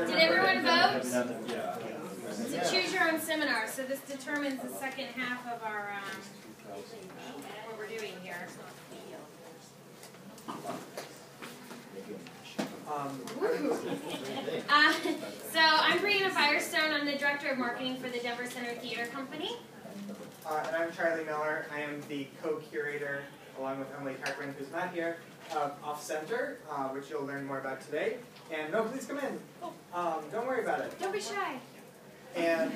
Did everyone vote? It's a choose your own seminar, so this determines the second half of our what we're doing here. So I'm Brianna Firestone. I'm the Director of Marketing for the Denver Center Theater Company. And I'm Charlie Miller. I am the Co-Curator, along with Emily Cartwright, who's not here, of OffCenter, which you'll learn more about today. And no, please come in. Don't worry about it. Don't be shy. And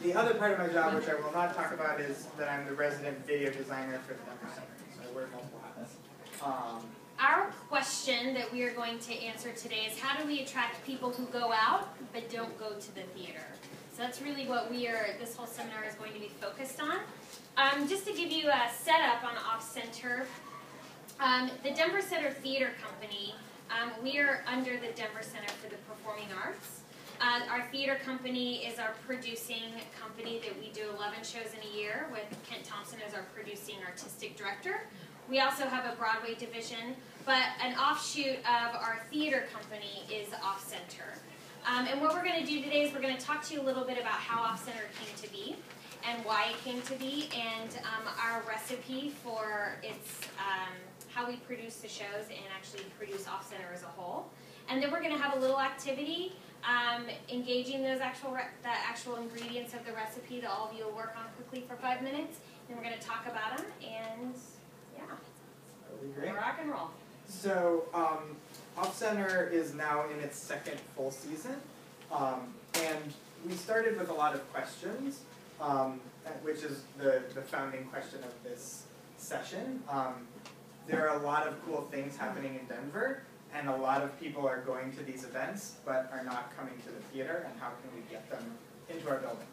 the other part of my job, which I will not talk about, is that I'm the resident video designer for the Denver Center. So I wear multiple hats. Our question that we are going to answer today is, how do we attract people who go out but don't go to the theater? So that's really what this whole seminar is going to be focused on. Just to give you a setup on OffCenter, the Denver Center Theater Company, we are under the Denver Center for the Performing Arts. Our theater company is our producing company that we do 11 shows in a year with Kent Thompson as our producing artistic director. We also have a Broadway division, but an offshoot of our theater company is OffCenter. And what we're going to do today is we're going to talk to you a little bit about how OffCenter came to be and why it came to be, and our recipe for how we produce the shows and actually produce OffCenter as a whole. And then we're going to have a little activity engaging those the actual ingredients of the recipe that all of you will work on quickly for 5 minutes. Then we're going to talk about them, and yeah, That'll be great. Rock and roll. So OffCenter is now in its second full season, and we started with a lot of questions, which is the founding question of this session. There are a lot of cool things happening in Denver, and a lot of people are going to these events but are not coming to the theater, and how can we get them into our building?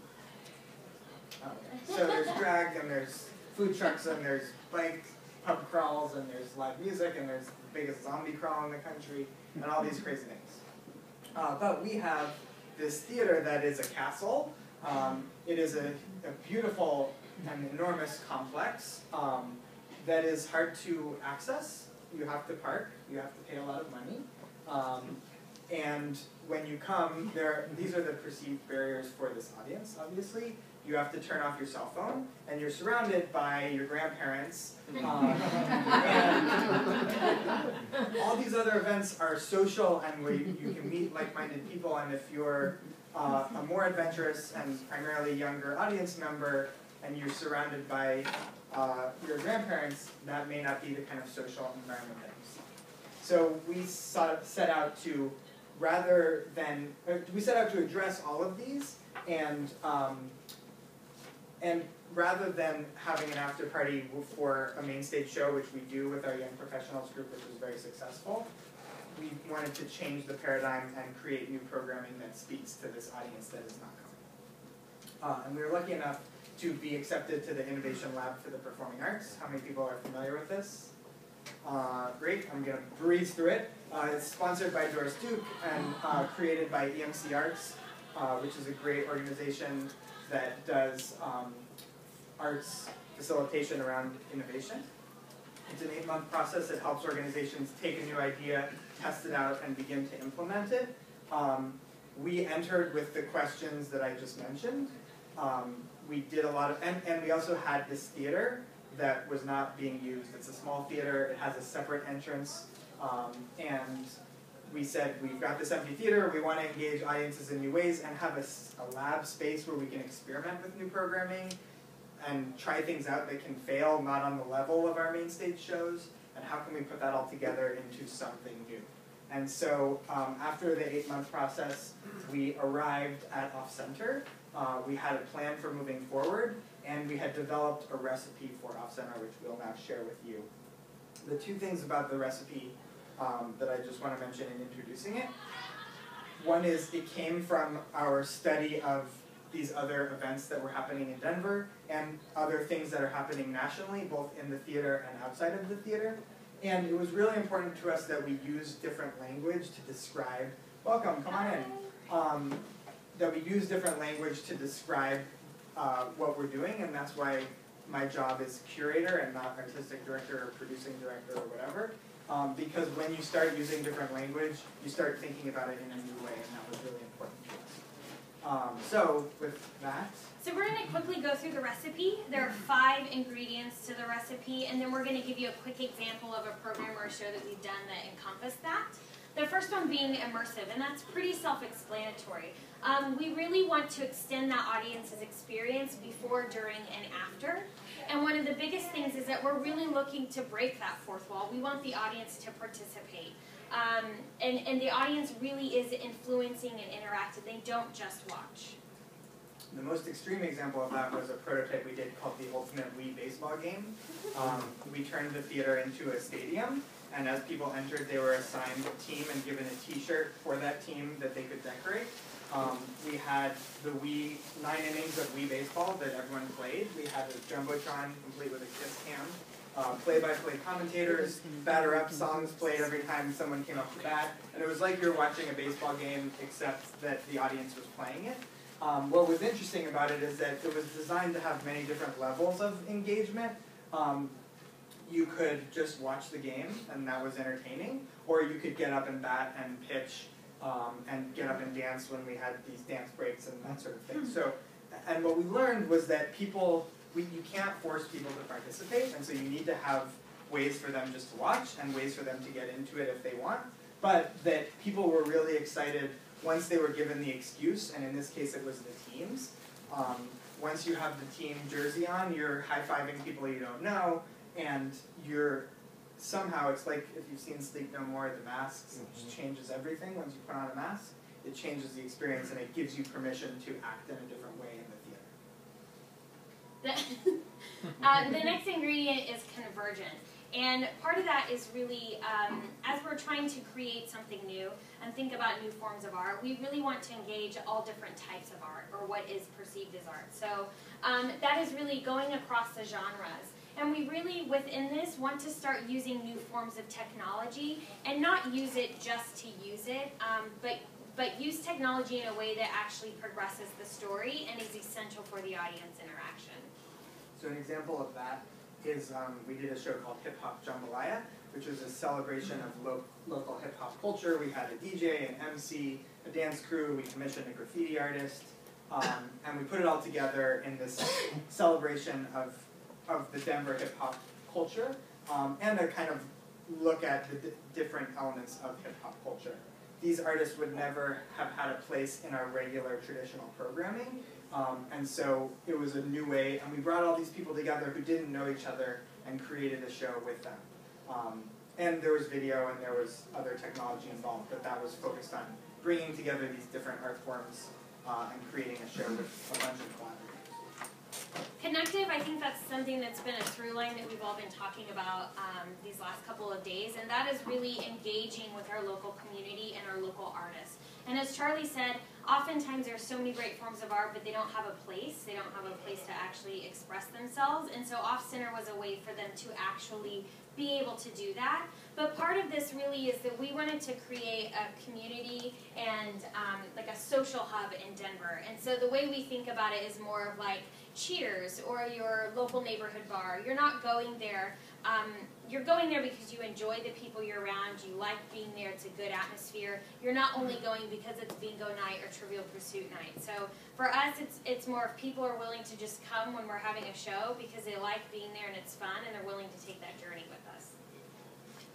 So there's drag, and there's food trucks, and there's bike pub crawls, and there's live music, and there's the biggest zombie crawl in the country, and all these crazy things. But we have this theater that is a castle. It is a beautiful and enormous complex that is hard to access. You have to park, you have to pay a lot of money. And when you come, these are the perceived barriers for this audience, obviously. You have to turn off your cell phone, and you're surrounded by your grandparents. And all these other events are social, and where you can meet like-minded people, and if you're a more adventurous and primarily younger audience member, and you're surrounded by your grandparents, that may not be the kind of social environment that you see. So we set out to address all of these, and rather than having an after party for a main stage show, which we do with our young professionals group, which was very successful, we wanted to change the paradigm and create new programming that speaks to this audience that is not coming. And we were lucky enough to be accepted to the Innovation Lab for the Performing Arts. How many people are familiar with this? Great, I'm going to breeze through it. It's sponsored by Doris Duke and created by EMC Arts, which is a great organization that does arts facilitation around innovation. It's an 8-month process that helps organizations take a new idea, test it out, and begin to implement it. We entered with the questions that I just mentioned. We did a lot of, and we also had this theater that was not being used. It's a small theater, it has a separate entrance, and we said, we've got this empty theater, we want to engage audiences in new ways and have a lab space where we can experiment with new programming and try things out that can fail, not on the level of our main stage shows, and how can we put that all together into something new. And so after the 8-month process, we arrived at OffCenter. We had a plan for moving forward, and we had developed a recipe for OffCenter, which we'll now share with you. The two things about the recipe that I just want to mention in introducing it. One is it came from our study of these other events that were happening in Denver and other things that are happening nationally, both in the theater and outside of the theater. And it was really important to us that we use different language to describe, welcome, come on in, that we use different language to describe what we're doing, and that's why my job is curator and not artistic director or producing director or whatever. because when you start using different language, you start thinking about it in a new way, and that was really important to us. So with that. So we're going to quickly go through the recipe. There are 5 ingredients to the recipe, and then we're going to give you a quick example of a program or a show that we've done that encompass that. The first one being immersive, and that's pretty self-explanatory. We really want to extend that audience's experience before, during, and after. And one of the biggest things is that we're really looking to break that fourth wall. We want the audience to participate. And the audience really is influencing and interacting. They don't just watch. The most extreme example of that was a prototype we did called the Ultimate Wii Baseball Game. We turned the theater into a stadium, and as people entered, they were assigned a team and given a t-shirt for that team that they could decorate. We had the 9 innings of Wii Baseball that everyone played. We had a Jumbotron complete with a kiss cam. Play-by-play commentators, batter-up songs played every time someone came up to bat. And it was like you were watching a baseball game, except that the audience was playing it. What was interesting about it is that it was designed to have many different levels of engagement. You could just watch the game, and that was entertaining, or you could get up and bat and pitch, and get up and dance when we had these dance breaks and that sort of thing. So, and what we learned was that you can't force people to participate, and so you need to have ways for them just to watch and ways for them to get into it if they want, but that people were really excited once they were given the excuse, and in this case it was the teams. Once you have the team jersey on, you're high-fiving people you don't know, and you're somehow, it's like if you've seen Sleep No More, the masks, it changes everything once you put on a mask. It changes the experience, and it gives you permission to act in a different way in the theater. The next ingredient is convergent. And part of that is really, as we're trying to create something new and think about new forms of art, we really want to engage all different types of art, or what is perceived as art. So that is really going across the genres. And we really, within this, want to start using new forms of technology, and not use it just to use it, but use technology in a way that actually progresses the story and is essential for the audience interaction. So an example of that is we did a show called Hip Hop Jambalaya, which was a celebration of local hip hop culture. We had a DJ, an MC, a dance crew, we commissioned a graffiti artist, and we put it all together in this celebration of the Denver hip hop culture, and a kind of look at the different elements of hip hop culture. These artists would never have had a place in our regular traditional programming, and so it was a new way, and we brought all these people together who didn't know each other and created a show with them. And there was video and there was other technology involved, but that was focused on bringing together these different art forms and creating a show with a bunch of collaborators. Connective, I think that's something that's been a through line that we've all been talking about these last couple of days, and that is really engaging with our local community and our local artists. And as Charlie said, oftentimes there's so many great forms of art, but they don't have a place. They don't have a place to actually express themselves, and so OffCenter was a way for them to actually be able to do that. But part of this really is that we wanted to create a community and like a social hub in Denver. And so the way we think about it is more of like Cheers or your local neighborhood bar. You're not going there. You're going there because you enjoy the people you're around. You like being there. It's a good atmosphere. You're not only going because it's bingo night or Trivial Pursuit night. So for us, it's more if people are willing to just come when we're having a show because they like being there and it's fun and they're willing to take that journey with us.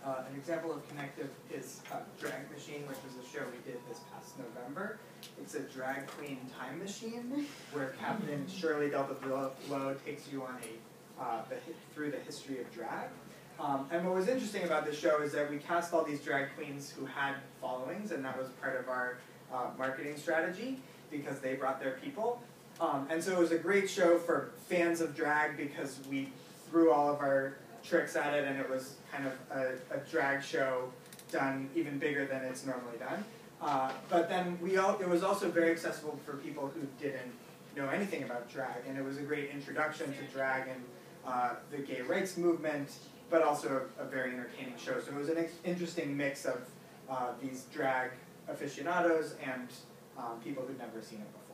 An example of connective is Drag Machine, which was a show we did this past November. It's a drag queen time machine where Captain Shirley Delta Blow takes you on through the history of drag. And what was interesting about this show is that we cast all these drag queens who had followings, and that was part of our marketing strategy because they brought their people. And so it was a great show for fans of drag because we threw all of our tricks at it, and it was kind of a drag show done even bigger than it's normally done. But then it was also very accessible for people who didn't know anything about drag, and it was a great introduction to drag and the gay rights movement, but also a very entertaining show. So it was an interesting mix of these drag aficionados and people who'd never seen it before.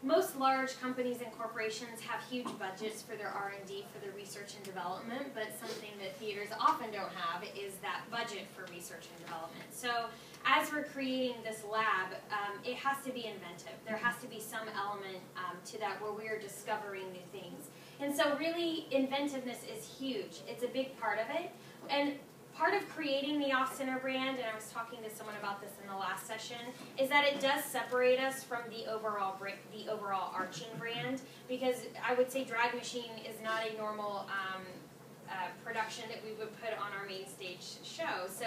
most large companies and corporations have huge budgets for their R&D, for their research and development, but something that theaters often don't have is that budget for research and development. So as we're creating this lab, it has to be inventive. There has to be some element to that where we're discovering new things. And so really, inventiveness is huge. It's a big part of it. And part of creating the OffCenter brand, and I was talking to someone about this in the last session, is that it does separate us from the overall arching brand, because I would say Drag Machine is not a normal production that we would put on our main stage show. So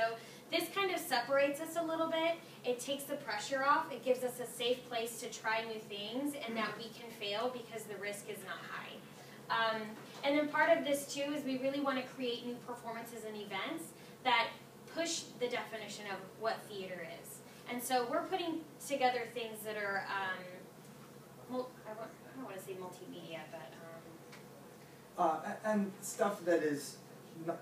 this kind of separates us a little bit. It takes the pressure off. It gives us a safe place to try new things and that we can fail because the risk is not high. And then part of this too is we really want to create new performances and events that push the definition of what theater is. And so we're putting together things that are, I don't want to say multimedia, but... and stuff that is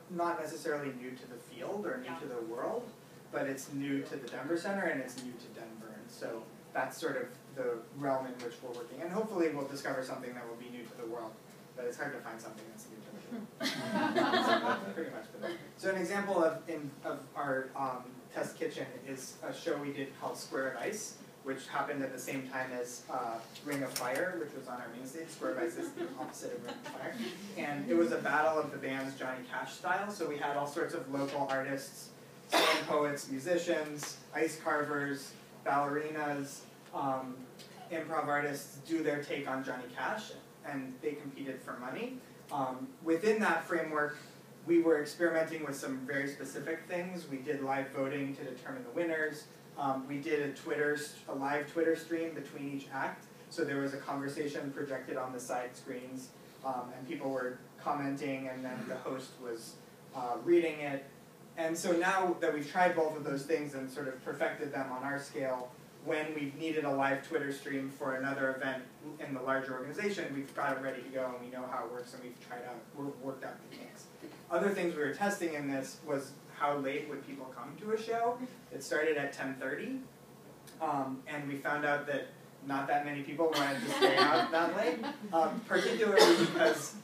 not necessarily new to the field or new to the world, but it's new to the Denver Center and it's new to Denver. And so that's sort of the realm in which we're working. And hopefully we'll discover something that will be new to the world. But it's hard to find something that's new to the world. Pretty much. So an example of our test kitchen is a show we did called Square of Ice, which happened at the same time as Ring of Fire, which was on our main stage. Square of Ice is the opposite of Ring of Fire. And it was a battle of the bands Johnny Cash style. So we had all sorts of local artists, slam poets, musicians, ice carvers, ballerinas, improv artists do their take on Johnny Cash, and they competed for money. Within that framework, we were experimenting with some very specific things. We did live voting to determine the winners. We did a live Twitter stream between each act. So there was a conversation projected on the side screens, and people were commenting, and then the host was reading it. And so now that we've tried both of those things and sort of perfected them on our scale, when we've needed a live Twitter stream for another event in the larger organization, we've got it ready to go and we know how it works and we've worked out the kinks. Other things we were testing in this was how late would people come to a show. It started at 10:30, and we found out that not that many people wanted to stay out that late, particularly because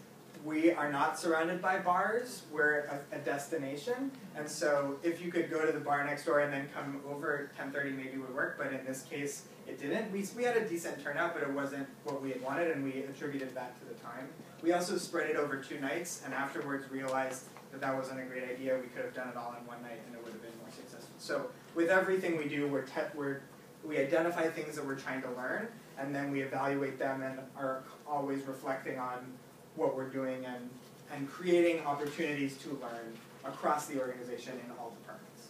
we are not surrounded by bars. We're a destination, and so if you could go to the bar next door and then come over at 10:30, maybe would work, but in this case, it didn't. We had a decent turnout, but it wasn't what we had wanted, and we attributed that to the time. We also spread it over 2 nights, and afterwards realized that that wasn't a great idea. We could have done it all in one night, and it would have been more successful. So with everything we do, we identify things that we're trying to learn, and then we evaluate them and are always reflecting on what we're doing and creating opportunities to learn across the organization in all departments.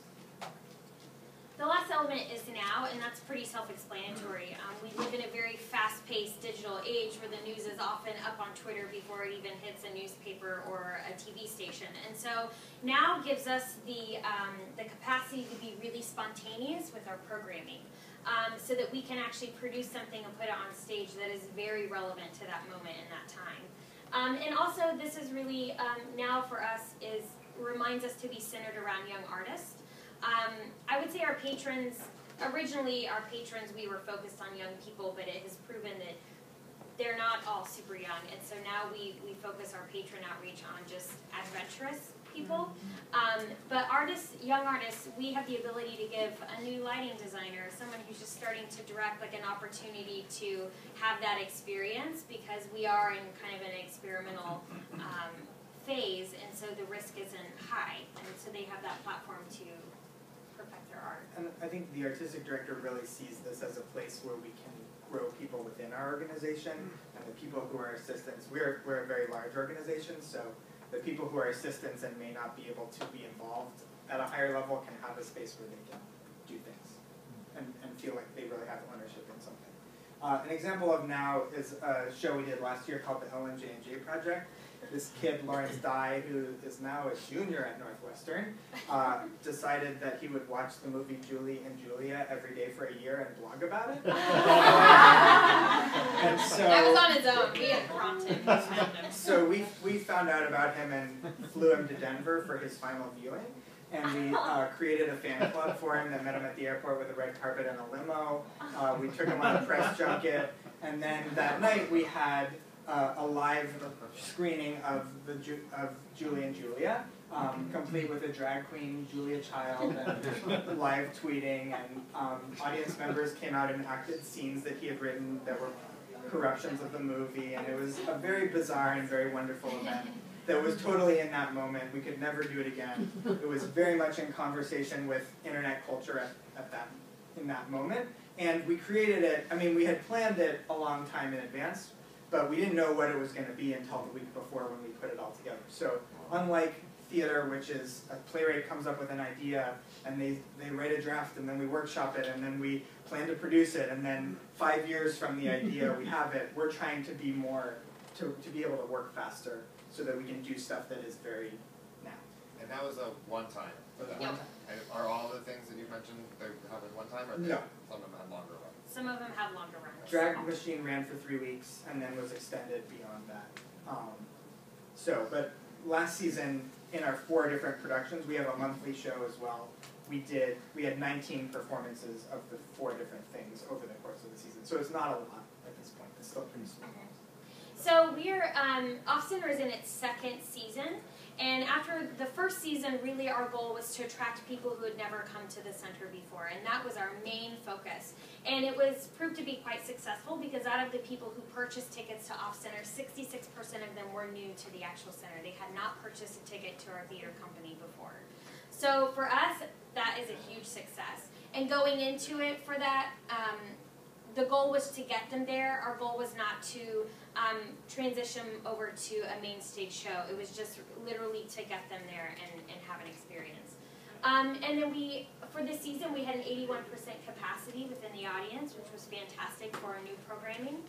The last element is now, and that's pretty self-explanatory. We live in a very fast-paced digital age where the news is often up on Twitter before it even hits a newspaper or a TV station. And so now gives us the capacity to be really spontaneous with our programming, so that we can actually produce something and put it on stage that is very relevant to that moment in that time. And also, this is really, now for us, reminds us to be centered around young artists. I would say our patrons, originally our patrons, we were focused on young people, but it has proven that they're not all super young. And so now we focus our patron outreach on just adventurous people. But artists, young artists, we have the ability to give a new lighting designer, someone who's just starting to direct, like an opportunity to have that experience, because we are in kind of an experimental phase, and so the risk isn't high, and so they have that platform to perfect their art. And I think the artistic director really sees this as a place where we can grow people within our organization, and the people who are assistants. We're a very large organization, so the people who are assistants and may not be able to be involved at a higher level can have a space where they can do things and feel like they really have ownership in something. An example of now is a show we did last year called the LMJ&J Project. This kid, Lawrence Dye, who is now a junior at Northwestern, decided that he would watch the movie Julie and Julia every day for a year and blog about it. And so, that was on his own. We had prompted him. So we found out about him and flew him to Denver for his final viewing. And we created a fan club for him that met him at the airport with a red carpet and a limo. We took him on a press junket. And then that night we had a live screening of Julie and Julia, complete with a drag queen, Julia Child, and live tweeting. And audience members came out and acted scenes that he had written that were corruptions of the movie. And it was a very bizarre and very wonderful event that was totally in that moment. We could never do it again. It was very much in conversation with internet culture in that moment. And we created it, I mean, we had planned it a long time in advance, but we didn't know what it was going to be until the week before when we put it all together. So unlike theater, which is a playwright comes up with an idea, and they write a draft, and then we workshop it, and then we plan to produce it, and then 5 years from the idea we have it, we're trying to be more, to be able to work faster so that we can do stuff that is very now. And that was a one-time for that. Yep. And are all the things that you mentioned, they happen one time, or No. Some of them had longer runs? Some of them have longer runs. Drag Machine ran for 3 weeks and then was extended beyond that. But last season, in our 4 different productions, we have a monthly show as well. We had 19 performances of the 4 different things over the course of the season. So it's not a lot at this point. It's still pretty small. So we're, OffCenter is in its 2nd season, and after the first season, really our goal was to attract people who had never come to the center before, and that was our main focus. And it was proved to be quite successful because out of the people who purchased tickets to OffCenter, 66% of them were new to the actual center. They had not purchased a ticket to our theater company before. So for us, that is a huge success. And going into it for that, the goal was to get them there. Our goal was not to transition over to a main stage show. It was just literally to get them there and have an experience. And then for this season, we had an 81% capacity within the audience, which was fantastic for our new programming.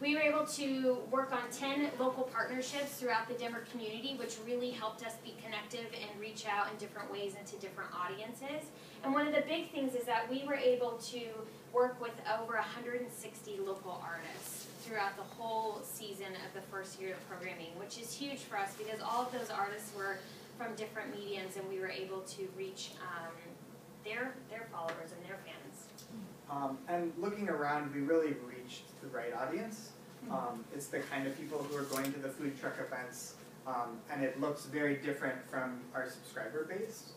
We were able to work on 10 local partnerships throughout the Denver community, which really helped us be connective and reach out in different ways into different audiences. And one of the big things is that we were able to work with over 160 local artists throughout the whole season of the first year of programming, which is huge for us because all of those artists were from different mediums, and we were able to reach their followers and their fans. And looking around, we really reached the right audience. It's the kind of people who are going to the food truck events, and it looks very different from our subscriber base.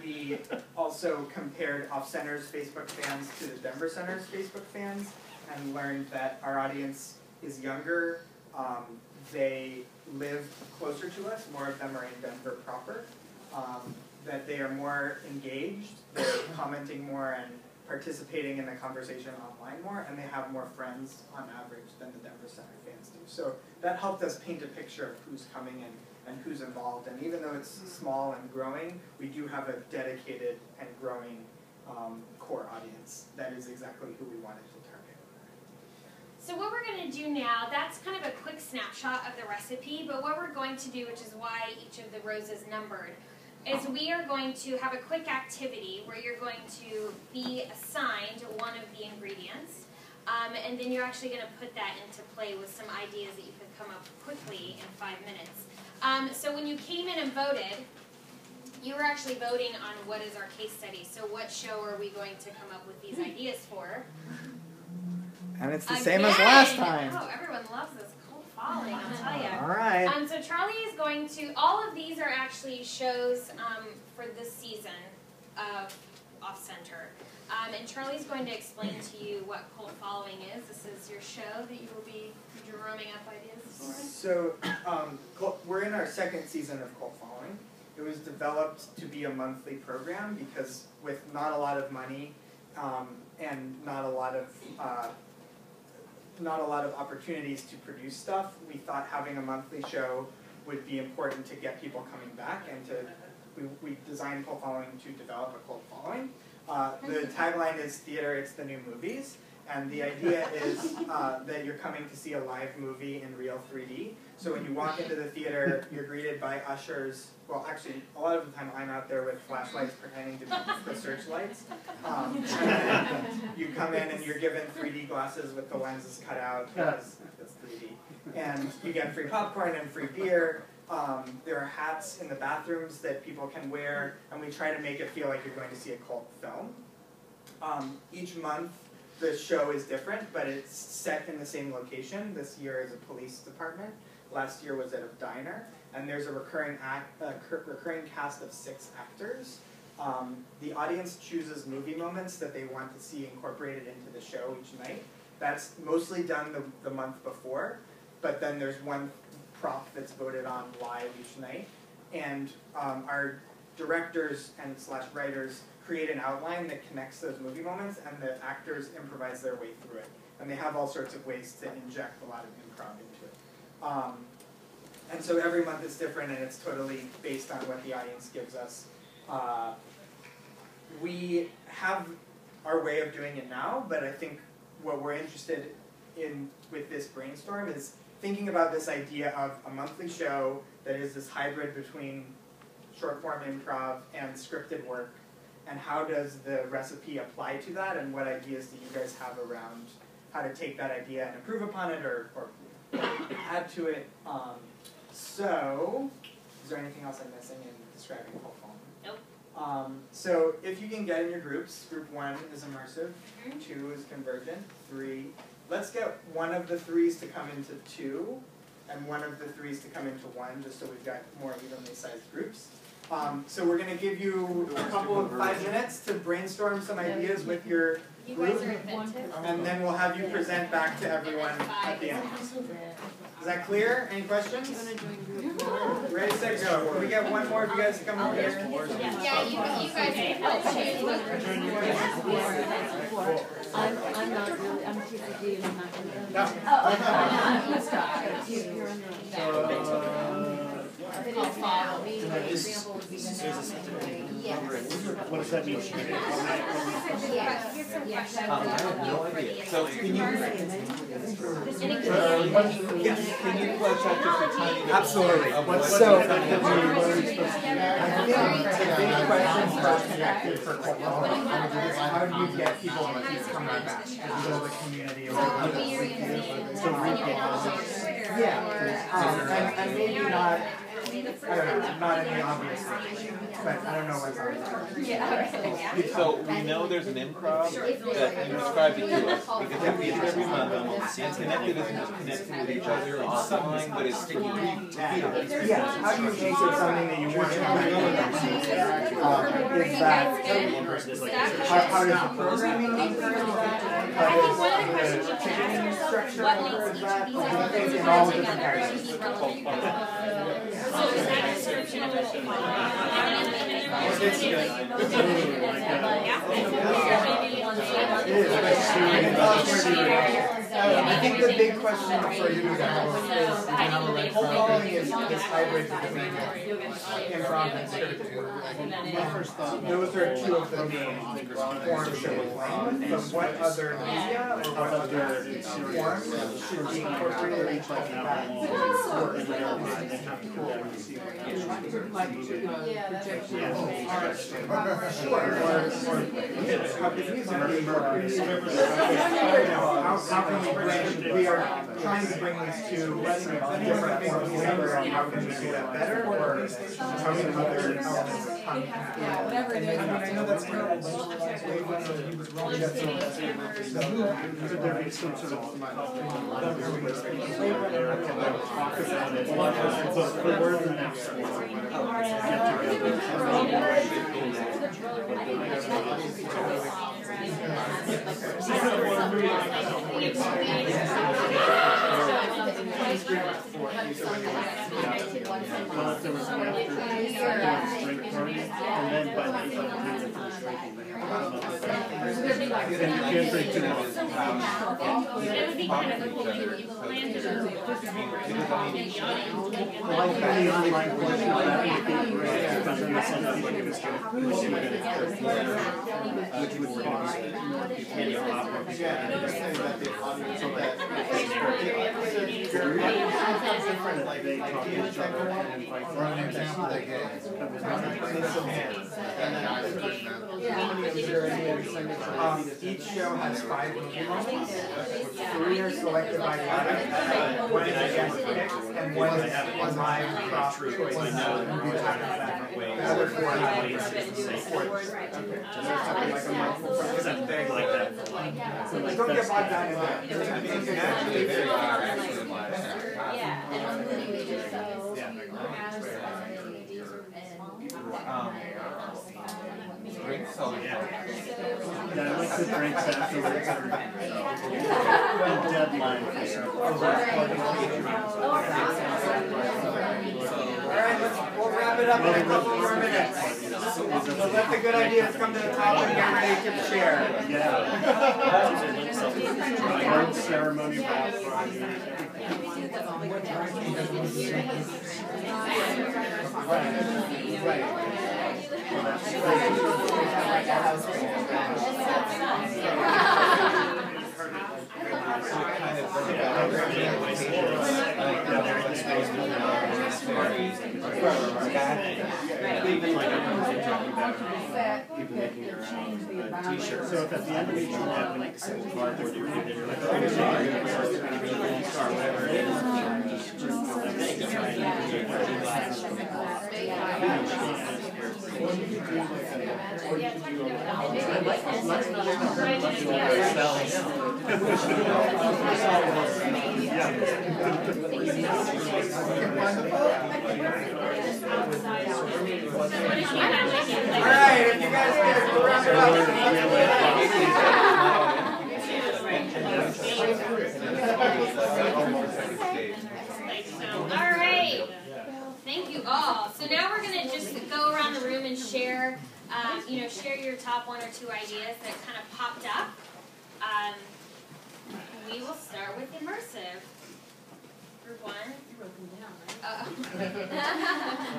We also compared OffCenter's Facebook fans to the Denver Center's Facebook fans and learned that our audience is younger, they live closer to us, more of them are in Denver proper, that they are more engaged, they're commenting more and participating in the conversation online more, and they have more friends on average than the Denver Center fans do. So that helped us paint a picture of who's coming and who's involved. And even though it's small and growing, we do have a dedicated and growing core audience that is exactly who we wanted to target. So what we're going to do now, that's kind of a quick snapshot of the recipe, but what we're going to do, which is why each of the rows is numbered, is we are going to have a quick activity where you're going to be assigned one of the ingredients, and then you're actually going to put that into play with some ideas that you could come up quickly in 5 minutes. So when you came in and voted, you were actually voting on what is our case study. So what show are we going to come up with these ideas for? And it's the same as last time. Oh, everyone loves this cold falling, I'll tell you. All right. So Charlie is going to, all of these are actually shows for this season of OffCenter. And Charlie's going to explain to you what cold following is. This is your show that you will be drumming up ideas for. So we're in our 2nd season of Cold Following. It was developed to be a monthly program because with not a lot of money and not a lot of opportunities to produce stuff, we thought having a monthly show would be important to get people coming back, and we designed Cold Following to develop a cult following. The tagline is "Theater, it's the new movies," and the idea is that you're coming to see a live movie in real 3D. So when you walk into the theater, you're greeted by ushers. Well, actually, a lot of the time I'm out there with flashlights pretending to be the searchlights. And then you come in and you're given 3D glasses with the lenses cut out because it's 3D. And you get free popcorn and free beer. There are hats in the bathrooms that people can wear, and we try to make it feel like you're going to see a cult film. Each month, the show is different, but it's set in the same location. This year is a police department. Last year was at a diner, and there's a recurring cast of 6 actors. The audience chooses movie moments that they want to see incorporated into the show each night. That's mostly done the month before, but then there's one prop that's voted on live each night. And our directors and / writers create an outline that connects those movie moments, and the actors improvise their way through it. And they have all sorts of ways to inject a lot of improv into it. And so every month is different, and it's totally based on what the audience gives us. We have our way of doing it now, but I think what we're interested in with this brainstorm is thinking about this idea of a monthly show that is this hybrid between short-form improv and scripted work, and how does the recipe apply to that, and what ideas do you guys have around how to take that idea and improve upon it or add to it. So, is there anything else I'm missing in describing Cult Film? Nope. So if you can get in your groups, group 1 is immersive, 2 is convergent, 3. Let's get one of the 3s to come into 2, and one of the 3s to come into 1, just so we've got more evenly sized groups. So we're going to give you a couple of 5 minutes to brainstorm some ideas with your You group, guys are inventive. and then we'll have you present back to everyone at the end. Is that clear? Any questions? Ready, set, go. Can we get one more of you guys to come over here? Yeah, you guys can help choose. I'm not really, I'm TCD and I'm not going to. No. What does that mean? I have no idea. So can you flesh out just a tiny bit? Absolutely. Of what So, you're trying to do? I think the big question for us connected for Cult Film is how do you get people to keep coming back and build a community around and maybe not, I don't know, not any obvious thing, but I don't know what's on there. So we know there's an improv that you described it to us because it features every month. It's connected with each other online, but it's sticky. Yeah, how do you make it something that you want to do? Is that, how does the programming encourage that? I think one of the How questions does you the can ask ticketing yourself structure is what encourage links each that? of these I think elements in all together different to areas. be relevant. So is that description of what you want? It's good. I think the big question for you guys is Cult Calling is this hybrid between improv and scripted work. Those are 2 of the main forms that we're playing with, but what other media or what other forms should be incorporated into that how can we bring, we are trying to bring these 2 different forms together, and how can we do that better, or how can other elements come? Whatever it is. I know that's terrible, Could there be some sort of It would be kind of cool if you planned it. different, like they talk to each other and like For an example, they gave. Each show has 5 movie moments. 3 are selected by the audience, 1 is against picks, and 1 is live crop choice. The other 4 are Because I'm big like that. don't get bogged down in that. Actually, they are actually drinks, so Yeah, I like the drinks afterwards. Deadline for Alright, we'll wrap it up in a couple more minutes. So let the good ideas come to the top and get ready to share. Yeah. Award ceremony wrap party. Right. People making their own t-shirts. So if at the end of each one you have like some cardboard you're like, oh, star, whatever it is, Alright, if you guys can wrap it Alright, thank you all. So now we're going to just go around the room and share, share your top 1 or 2 ideas that kind of popped up. We will start with immersive. For one.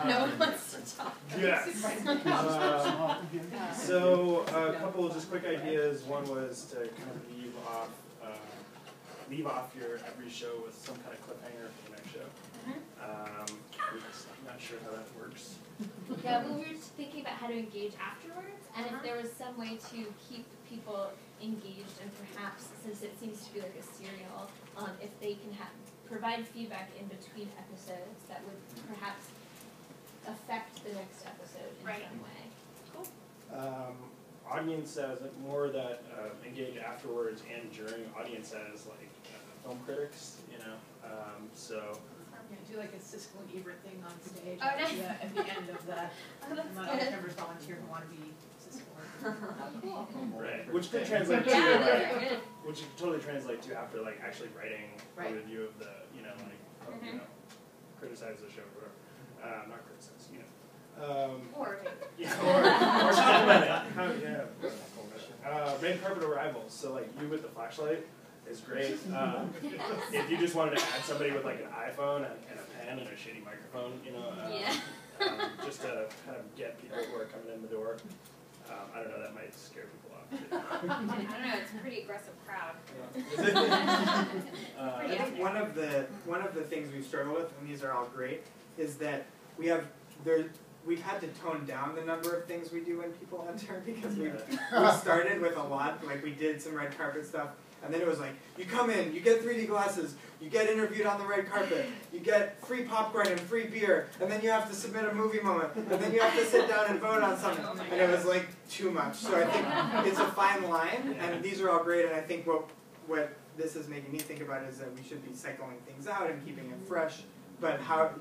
No one wants to talk. Yes. So a couple of just quick ideas. One was to kind of leave off your every show with some kind of cliffhanger for the next show. I'm not sure how that works. Yeah, we were just thinking about how to engage afterwards, and if there was some way to keep people engaged, and perhaps, since it seems to be like a serial, if they can provide feedback in between episodes that would perhaps affect the next episode in some way. Cool. Audience says more that engage afterwards and during. Audience says like film critics, so. Do like a Siskel and Ebert thing on stage Oh, nice. at the end of the That's all good. members volunteer who want to be Siskel or Right, which could translate to Yeah, good. which could totally translate to after like actually writing a review of the criticize the show or whatever. Not criticize, Or or compliment it. Red carpet arrivals. So like you with the flashlight is great. If you just wanted to add somebody with like an iPhone and a pen and a shitty microphone, just to kind of get people who are coming in the door. I don't know, that might scare people off. I don't know, it's a pretty aggressive crowd. I think one of the things we've struggled with, and these are all great, is that we've had to tone down the number of things we do when people enter because we started with a lot, like we did some red carpet stuff, and then it was like, you come in, you get 3D glasses, you get interviewed on the red carpet, you get free popcorn and free beer, and then you have to submit a movie moment, and then you have to sit down and vote on something, and it was like too much. So I think it's a fine line, and these are all great, and I think what this is making me think about is that we should be cycling things out and keeping it fresh, but how,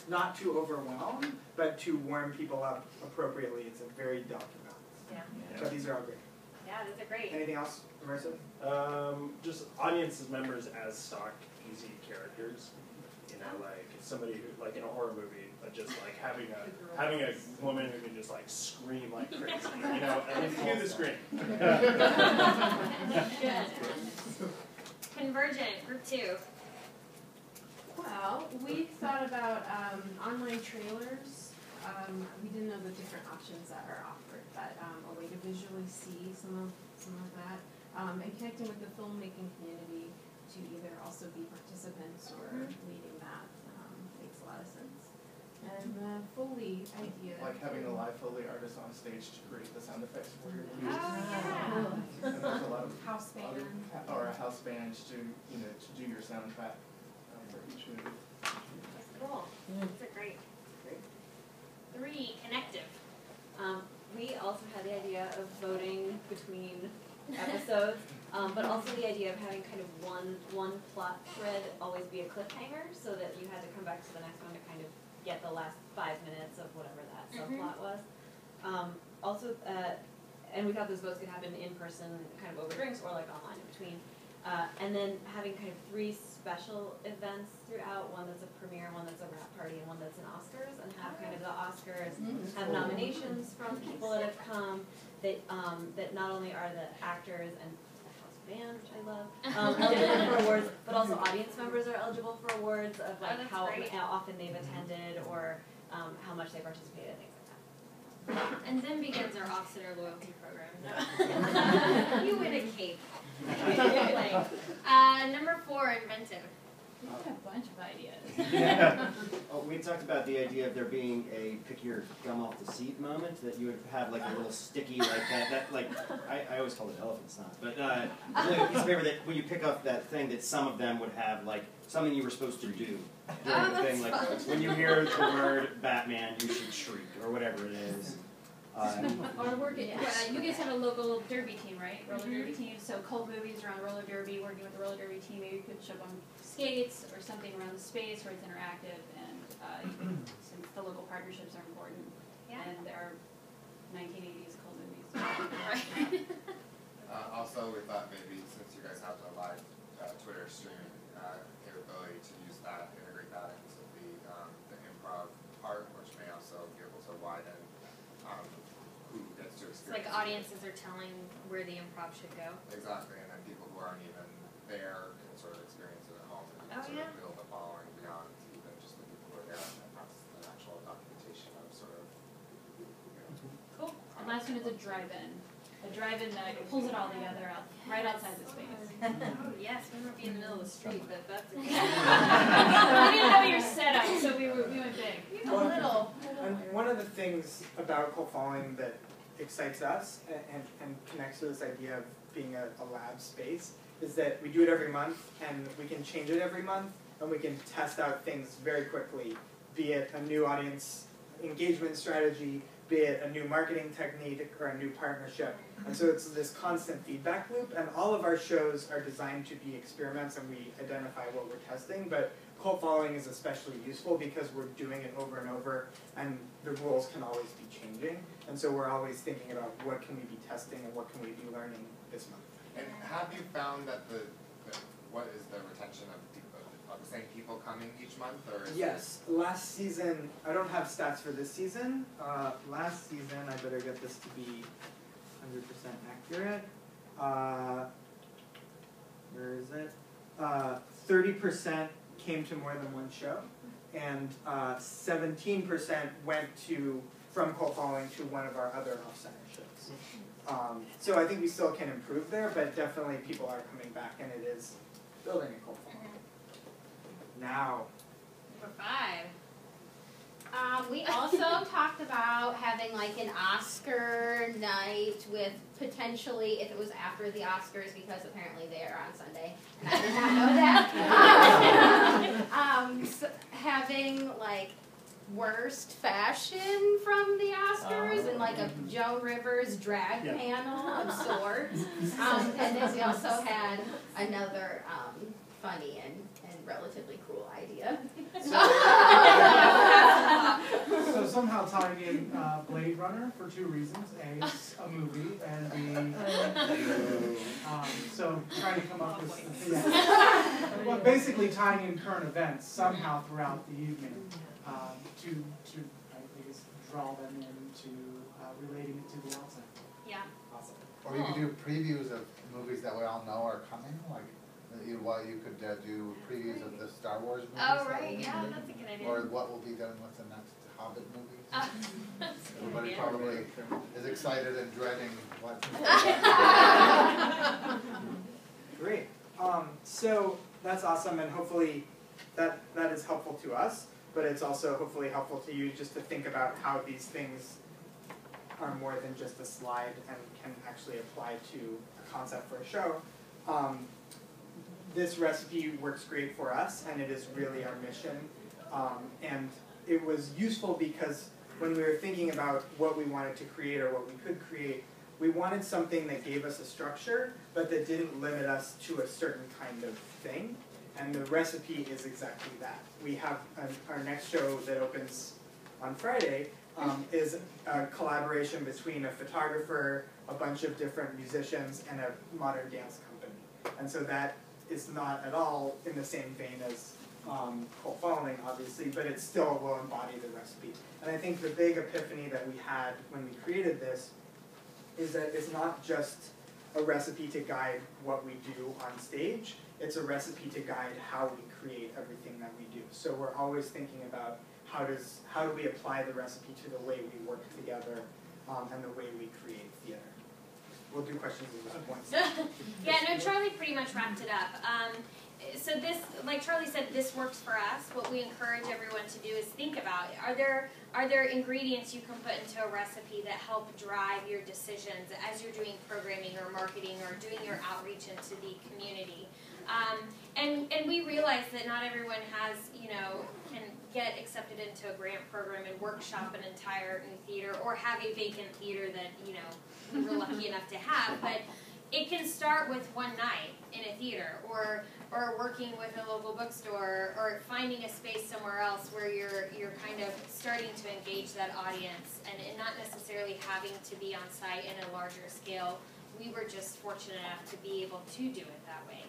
not to overwhelm, but to warm people up appropriately. It's a very delicate balance. Yeah. But these are all great. Yeah, those are great. Anything else immersive? Just audiences members as stock, easy characters. Like somebody who, like in a horror movie, but just like having a woman who can just like scream like crazy, and cue the scream. Good. Convergent, group 2. Well, we thought about online trailers. We didn't know the different options that are offered, but a way to visually see some of that, and connecting with the filmmaking community to either also be participants or leading that makes a lot of sense. And the Foley idea. Like having a live Foley artist on stage to create the sound effects for your movies. yeah. And there's a lot of House band. or a house band to to do your soundtrack for each movie. That's cool. That's a great. 3, connective. We also had the idea of voting between episodes, but also the idea of having kind of one plot thread always be a cliffhanger, so that you had to come back to the next one to kind of get the last 5 minutes of whatever that subplot was. Also, and we thought those votes could happen in person, kind of over drinks, or like online in between. And then having kind of 3 special events throughout, one that's a premiere, one that's a wrap party, and one that's an Oscars, and have kind of the Oscars have nominations from people that have come, that not only are the actors and the house band, which I love, eligible for awards, but also audience members are eligible for awards of like how often they've attended or how much they participated, things like that. And then begins our OffCenter loyalty program. You win a cake. Number 4, inventive. We had a bunch of ideas. Yeah. We talked about the idea of there being a pick your gum off the seat moment, that you would have like a little sticky like that like, I always called it elephant snot, but like a piece of paper that when you pick up that thing that some of them would have like something you were supposed to do during the thing, like when you hear the word Batman, you should shriek, or whatever it is. Or work at, you guys have a local derby team, right? Roller derby team. So cult movies around roller derby, working with the roller derby team, maybe you could show them skates or something around the space where it's interactive, and since the local partnerships are important, and there are 1980s cult movies. Also, we thought maybe since you guys have the live Twitter streaming capability to use that, integrate that into the improv part, which may also be able to widen who gets to experience. It's like audiences are telling where the improv should go. Exactly, and then people who aren't even there can sort of experience it at home and sort of build a following beyond even just the people who are there, and that's an actual documentation of sort of, Cool. And last one is a drive-in. A drive-in that pulls it all together right outside the space. Oh yes, we won't be in the middle of the street, but that's okay. We didn't know your setup, so we went big. A little. And one of the things about cult following that excites us and connects to this idea of being a lab space is that we do it every month, and we can change it every month, and we can test out things very quickly, be it a new audience engagement strategy, be it a new marketing technique or a new partnership. And so it's this constant feedback loop, and all of our shows are designed to be experiments, and we identify what we're testing, but cult following is especially useful because we're doing it over and over, and the rules can always be changing, and so we're always thinking about what can we be testing and what can we be learning this month. And have you found that what is the retention of people, of the same people coming each month, or is Yes, last season, I don't have stats for this season. Last season, I better get this to be 100% accurate. Where is it? 30% came to more than one show, and 17% went from cult following to one of our other OffCenter shows. So I think we still can improve there, but definitely people are coming back, and it is building a cult following. Now. Number 5. We also talked about having like an Oscar night with potentially, if it was after the Oscars, because apparently they are on Sunday, and I did not know that. So having like worst fashion from the Oscars and like a Joan Rivers drag panel of sorts. And then we also had another funny and relatively cruel idea. So somehow tying in Blade Runner for 2 reasons. A, it's a movie, and B, so trying to come up with, well, basically tying in current events somehow throughout the evening to I guess, draw them into relating it to the outside. Yeah. Awesome. Or you could do previews of movies that we all know are coming, like you could do previews of the Star Wars movies. Oh, right, yeah, that's a good idea. Or what will be done with the next Hobbit movies. Everybody probably is excited and dreading what. Great. So that's awesome, and hopefully that is helpful to us, but it's also hopefully helpful to you just to think about how these things are more than just a slide and can actually apply to a concept for a show. This recipe works great for us, and it is really our mission. And it was useful because when we were thinking about what we wanted to create or what we could create, we wanted something that gave us a structure, but that didn't limit us to a certain kind of thing. And the recipe is exactly that. We have our next show that opens on Friday is a collaboration between a photographer, a bunch of different musicians, and a modern dance company. And so that is not at all in the same vein as cult following, obviously, but it still will embody the recipe. And I think the big epiphany that we had when we created this is that it's not just a recipe to guide what we do on stage, it's a recipe to guide how we create everything that we do. So we're always thinking about how do we apply the recipe to the way we work together and the way we create theater. We'll do questions at this point. Yeah, no, Charlie pretty much wrapped it up. So this, like Charlie said, this works for us. What we encourage everyone to do is think about, are there ingredients you can put into a recipe that help drive your decisions as you're doing programming or marketing or doing your outreach into the community? And we realize that not everyone has, can get accepted into a grant program and workshop an entire new theater or have a vacant theater that, we were lucky enough to have. But it can start with one night in a theater or working with a local bookstore or finding a space somewhere else where you're kind of starting to engage that audience and not necessarily having to be on site in a larger scale. We were just fortunate enough to be able to do it that way.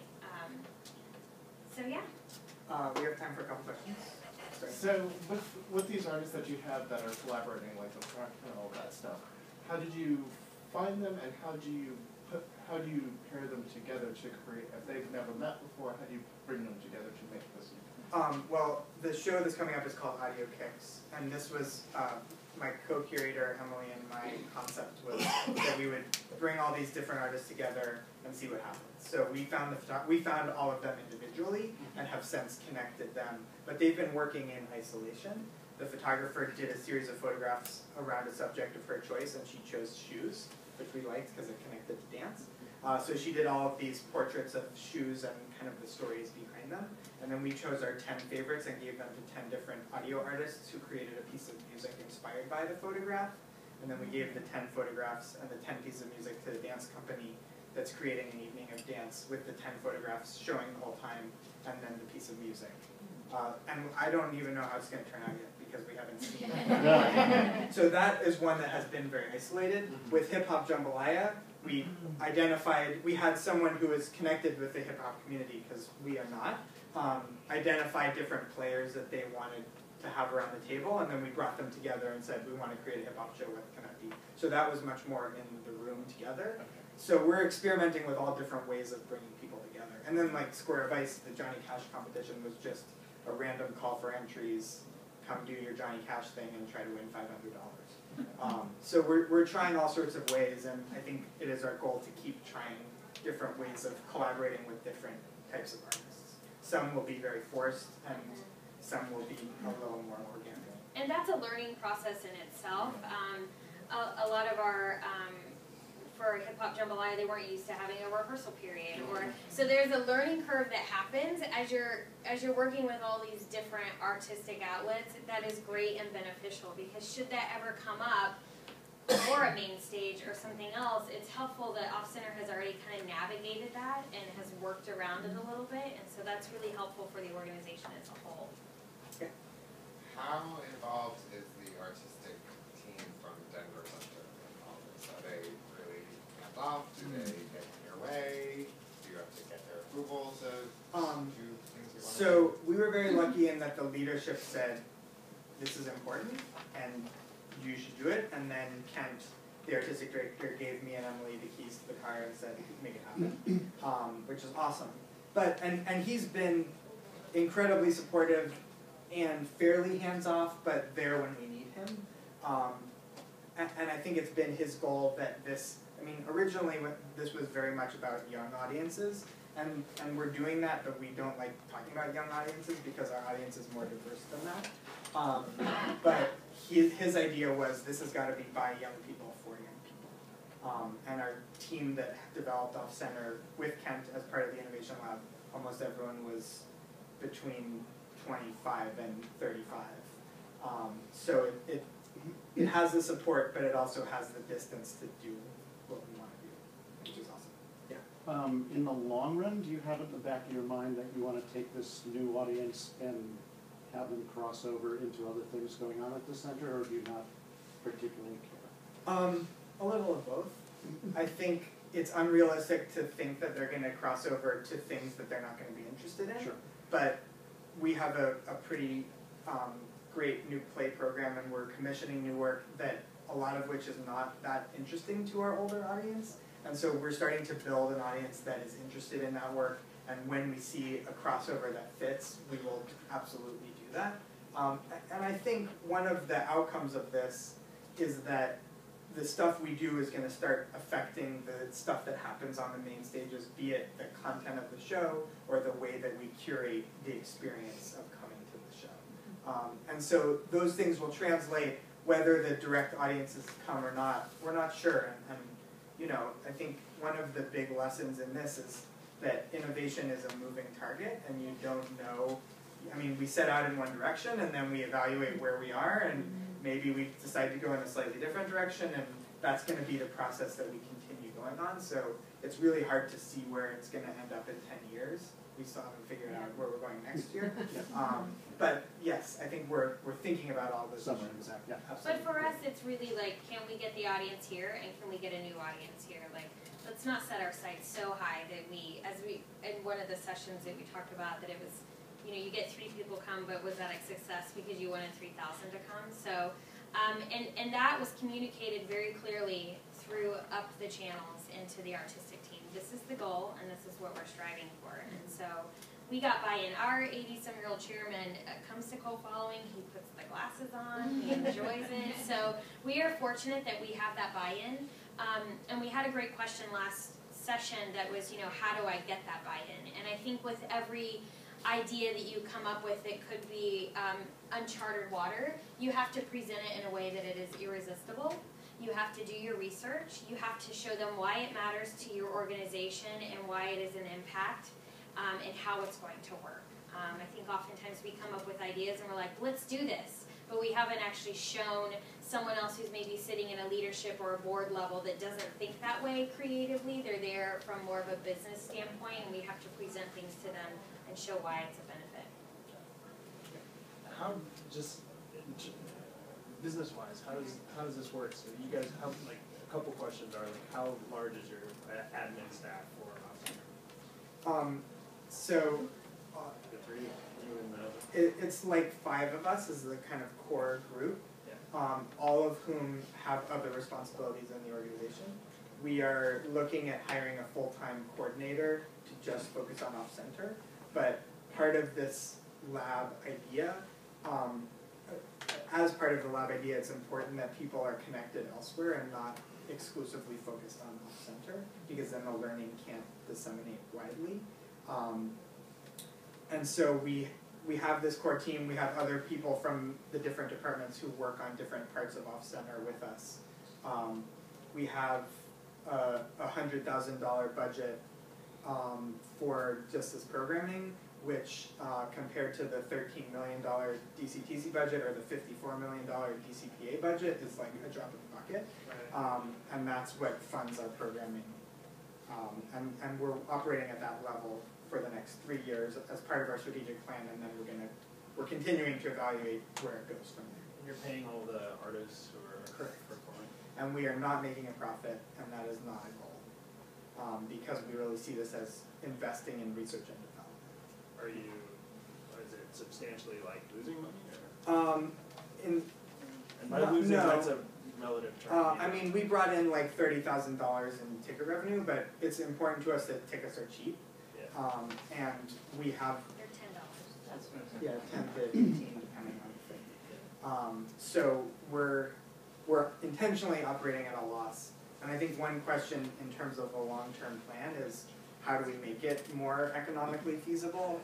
So yeah. We have time for a couple questions. Sorry. So with these artists that you have that are collaborating, like the front and all that stuff, how did you find them, and how do you pair them together to create? If they've never met before, how do you bring them together to make this? Well, the show that's coming up is called Audio Kicks, and this was my co-curator Emily and my concept was that we would bring all these different artists together and see what happens. So we found all of them individually and have since connected them, but they've been working in isolation. The photographer did a series of photographs around a subject of her choice, and she chose shoes, which we liked because it connected to dance. So she did all of these portraits of shoes and kind of the stories behind them. And then we chose our 10 favorites and gave them to 10 different audio artists who created a piece of music inspired by the photograph. And then we gave the 10 photographs and the 10 pieces of music to the dance company that's creating an evening of dance with the 10 photographs showing the whole time and then the piece of music. And I don't even know how it's going to turn out yet because we haven't seen it. So that is one that has been very isolated. With Hip Hop Jambalaya, we had someone who is connected with the hip hop community because we are not, identified different players that they wanted to have around the table, and then we brought them together and said, we want to create a hip hop show, what can that be? So that was much more in the room together. So we're experimenting with all different ways of bringing people together. And then like Square of Ice, the Johnny Cash competition was just a random call for entries, come do your Johnny Cash thing and try to win $500. So we're trying all sorts of ways, and I think it is our goal to keep trying different ways of collaborating with different types of artists. Some will be very forced, and some will be a little more organic. And that's a learning process in itself. A lot of our, for Hip Hop Jambalaya, they weren't used to having a rehearsal period, so there's a learning curve that happens as you're working with all these different artistic outlets. That is great and beneficial because should that ever come up, or a main stage or something else, it's helpful that OffCenter has already kind of navigated that and has worked around it a little bit, and so that's really helpful for the organization as a whole. How involved is the artistic team from Denver Center in all this? Are they really hands-off? Do they get in your way? Do you have to get their approval to do things you want to do? So we were very lucky in that the leadership said, this is important, and you should do it, and then Kent, the artistic director, gave me and Emily the keys to the car and said, make it happen, which is awesome. But, and he's been incredibly supportive and fairly hands-off, but there when we need him. And I think it's been his goal that this, I mean, originally this was very much about young audiences, and we're doing that, but we don't like talking about young audiences because our audience is more diverse than that. But his idea was this has got to be by young people for young people. And our team that developed OffCenter with Kent as part of the Innovation Lab, almost everyone was between 25 and 35. So it has the support, but it also has the distance to do what we want to do, which is awesome. Yeah. In the long run, do you have it in the back of your mind that you want to take this new audience and have them cross over into other things going on at the center, or do you not particularly care? A little of both. I think it's unrealistic to think that they're going to cross over to things that they're not going to be interested in. Sure. But we have a pretty great new play program, and we're commissioning new work that a lot of which is not that interesting to our older audience. And so we're starting to build an audience that is interested in that work, and when we see a crossover that fits, we will absolutely do that. And I think one of the outcomes of this is that the stuff we do is going to start affecting the stuff that happens on the main stages, be it the content of the show or the way that we curate the experience of coming to the show. And so those things will translate whether the direct audiences come or not. We're not sure. And you know, I think one of the big lessons in this is that innovation is a moving target, and you don't know. I mean, we set out in one direction, and then we evaluate where we are, and maybe we decide to go in a slightly different direction, and that's going to be the process that we continue going on. So it's really hard to see where it's going to end up in 10 years. We still haven't figured out where we're going next year. But yes, I think we're thinking about all this. Yeah, but for us, it's really like, can we get the audience here, and can we get a new audience here? Like, let's not set our sights so high that in one of the sessions that we talked about, that it was, you know, you get 3 people come, but was that a success because you wanted 3,000 to come? So, and that was communicated very clearly through up the channels into the artistic team. This is the goal, and this is what we're striving for. And so we got buy-in. Our 80-some-year-old chairman comes to co-following. He puts the glasses on. He enjoys it. So we are fortunate that we have that buy-in. And we had a great question last session that was, you know, how do I get that buy-in? And I think with every idea that you come up with, it could be uncharted water. You have to present it in a way that it is irresistible. You have to do your research. You have to show them why it matters to your organization and why it is an impact, and how it's going to work. I think oftentimes we come up with ideas and we're like, let's do this, but we haven't actually shown someone else who's maybe sitting in a leadership or a board level that doesn't think that way creatively. They're there from more of a business standpoint, and we have to present things to them and show why it's a benefit. How, just business-wise, how does this work? So you guys have, like, a couple questions are, like, how large is your admin staff for OffCenter? So The 3, you and the it's like 5 of us is the kind of core group, yeah. All of whom have other responsibilities in the organization. We are looking at hiring a full-time coordinator to just focus on OffCenter, but part of this lab idea, as part of the lab idea, it's important that people are connected elsewhere and not exclusively focused on OffCenter, because then the learning can't disseminate widely. And so we have this core team. We have other people from the different departments who work on different parts of OffCenter with us. We have a $100,000 budget for just this programming, which compared to the $13 million DCTC budget or the $54 million DCPA budget is like a drop in the bucket. Right. And that's what funds our programming. And we're operating at that level for the next 3 years as part of our strategic plan, and then we're continuing to evaluate where it goes from there. And you're paying all the artists who are Correct. performing? And we are not making a profit, and that is not a goal, because we really see this as investing in research and development. Is it substantially like losing money? And by losing, no. that's a relative term. I mean, we brought in like $30,000 in ticket revenue, but it's important to us that tickets are cheap. Yeah. And we have, They're $10. That's yeah, 10 to 18 depending on the thing. So we're intentionally operating at a loss. And I think one question in terms of a long-term plan is, how do we make it more economically feasible.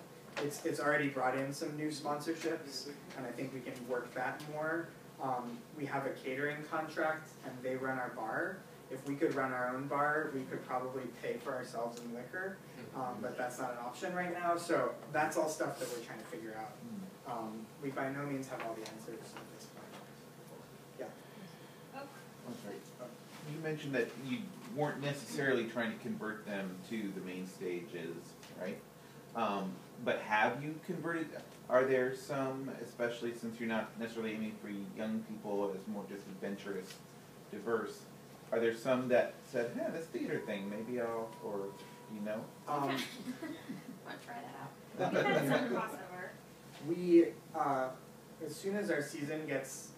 It's already brought in some new sponsorships, and I think we can work that more. We have a catering contract, and they run our bar. If we could run our own bar, we could probably pay for ourselves in liquor, but that's not an option right now. So that's all stuff that we're trying to figure out. We by no means have all the answers at this point. Yeah. I'm sorry. You mentioned that you weren't necessarily trying to convert them to the main stages, right? But have you converted? Are there some, especially since you're not necessarily aiming for young people as more just adventurous, diverse? Are there some that said, "Yeah, this theater thing, maybe I'll," or you know? Want to try that out? We had some crossover. We, as soon as our season gets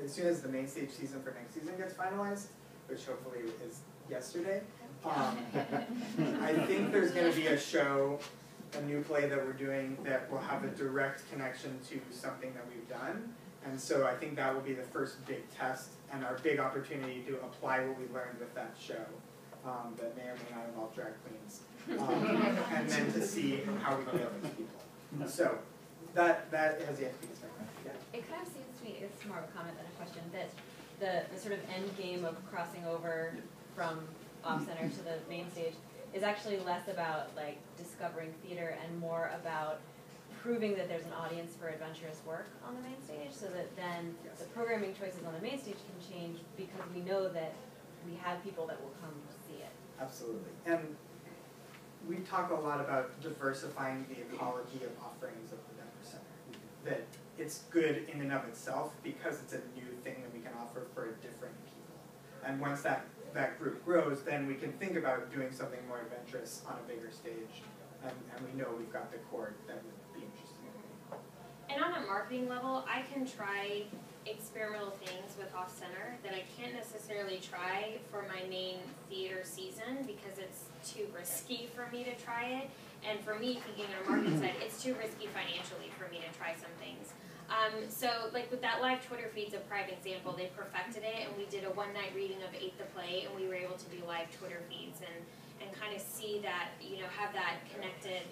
as soon as the main stage season for next season gets finalized, which hopefully is yesterday, I think there's going to be a show, a new play that we're doing that will have a direct connection to something that we've done. And so I think that will be the first big test and our big opportunity to apply what we learned with that show that may or may not involve drag queens. And then to see how we deal with people. So that has yet to be decided. Yeah. It kind of seems to me, it's more of a comment than a question, that the sort of end game of crossing over from OffCenter to the main stage is actually less about like discovering theater and more about proving that there's an audience for adventurous work on the main stage, so that then the programming choices on the main stage can change because we know that we have people that will come see it. Absolutely. And we talk a lot about diversifying the ecology of offerings of the Denver Center. That it's good in and of itself because it's a new thing that we can offer for different people. And once that group grows, then we can think about doing something more adventurous on a bigger stage. And we know we've got the core that would be interesting. And on a marketing level, I can try experimental things with OffCenter that I can't necessarily try for my main theater season because it's too risky for me to try it. And for me, thinking on a marketing side, it's too risky financially for me to try some things. So like with that live Twitter feed's a prime example. They perfected it, and we did a one-night reading of 8 the Play, and we were able to do live Twitter feeds and kind of see that, you know, have that connected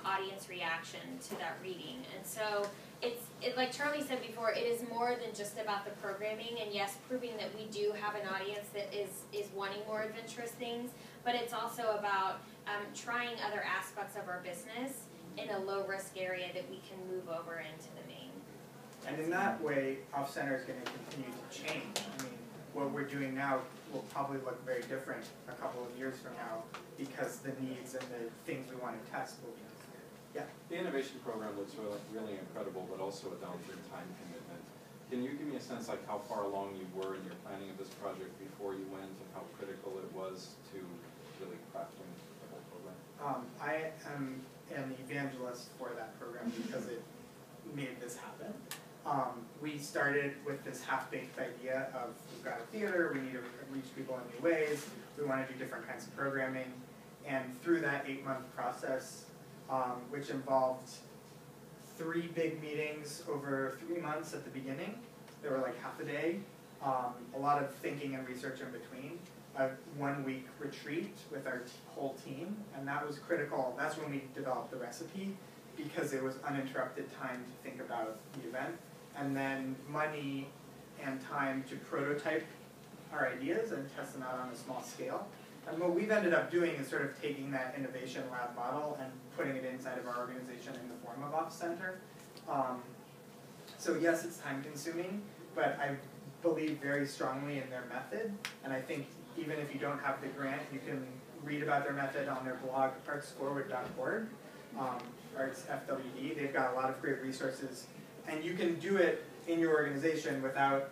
audience reaction to that reading. And so it's like Charlie said before, it is more than just about the programming, and yes, proving that we do have an audience that is wanting more adventurous things, but it's also about trying other aspects of our business in a low-risk area that we can move over into the main. And in that way, OffCenter is going to continue to change. I mean, what we're doing now will probably look very different a couple of years from now because the needs and the things we want to test will be different. Yeah? The innovation program looks really incredible, but also a daunting time commitment. Can you give me a sense like how far along you were in your planning of this project before you went and how critical it was to really crafting the whole program? I am an evangelist for that program because it made this happen. We started with this half-baked idea of we've got a theater, we need to reach people in new ways, we want to do different kinds of programming, and through that 8-month process, which involved 3 big meetings over 3 months at the beginning, they were like half a day, a lot of thinking and research in between, a 1-week retreat with our whole team, and that was critical. That's when we developed the recipe, because it was uninterrupted time to think about the event, and then money and time to prototype our ideas and test them out on a small scale. And what we've ended up doing is sort of taking that innovation lab model and putting it inside of our organization in the form of OffCenter. So yes, it's time consuming, but I believe very strongly in their method, and I think even if you don't have the grant, you can read about their method on their blog, artsforward.org. Arts FWD. They've got a lot of great resources, and you can do it in your organization without,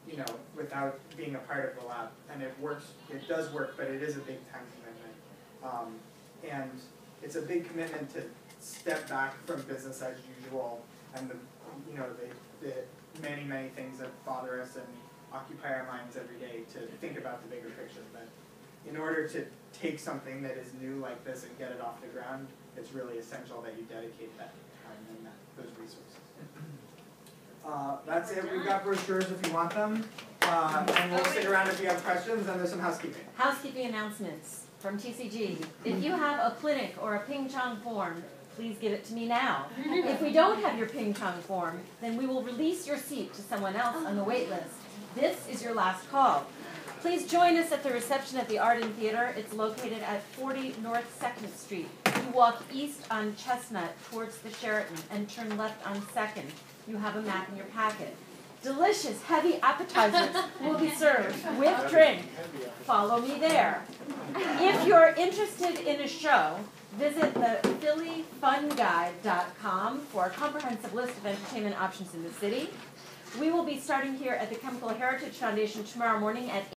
you know, without being a part of the lab. And it works. It does work, but it is a big time commitment, and it's a big commitment to step back from business as usual and the many things that bother us and occupy our minds every day to think about the bigger picture. But in order to take something that is new like this and get it off the ground, it's really essential that you dedicate that time and those resources. That's it. We've got brochures if you want them. And we'll stick around if you have questions, and there's some housekeeping. Housekeeping announcements. from TCG. If you have a clinic or a Ping Chong form, please give it to me now. If we don't have your Ping Chong form, then we will release your seat to someone else on the wait list. This is your last call. Please join us at the reception at the Art and Theater. It's located at 40 North 2nd Street. You walk east on Chestnut towards the Sheraton and turn left on 2nd. You have a map in your packet. Delicious, heavy appetizers will be served with drink. Follow me there. If you're interested in a show, visit the phillyfunguide.com for a comprehensive list of entertainment options in the city. We will be starting here at the Chemical Heritage Foundation tomorrow morning at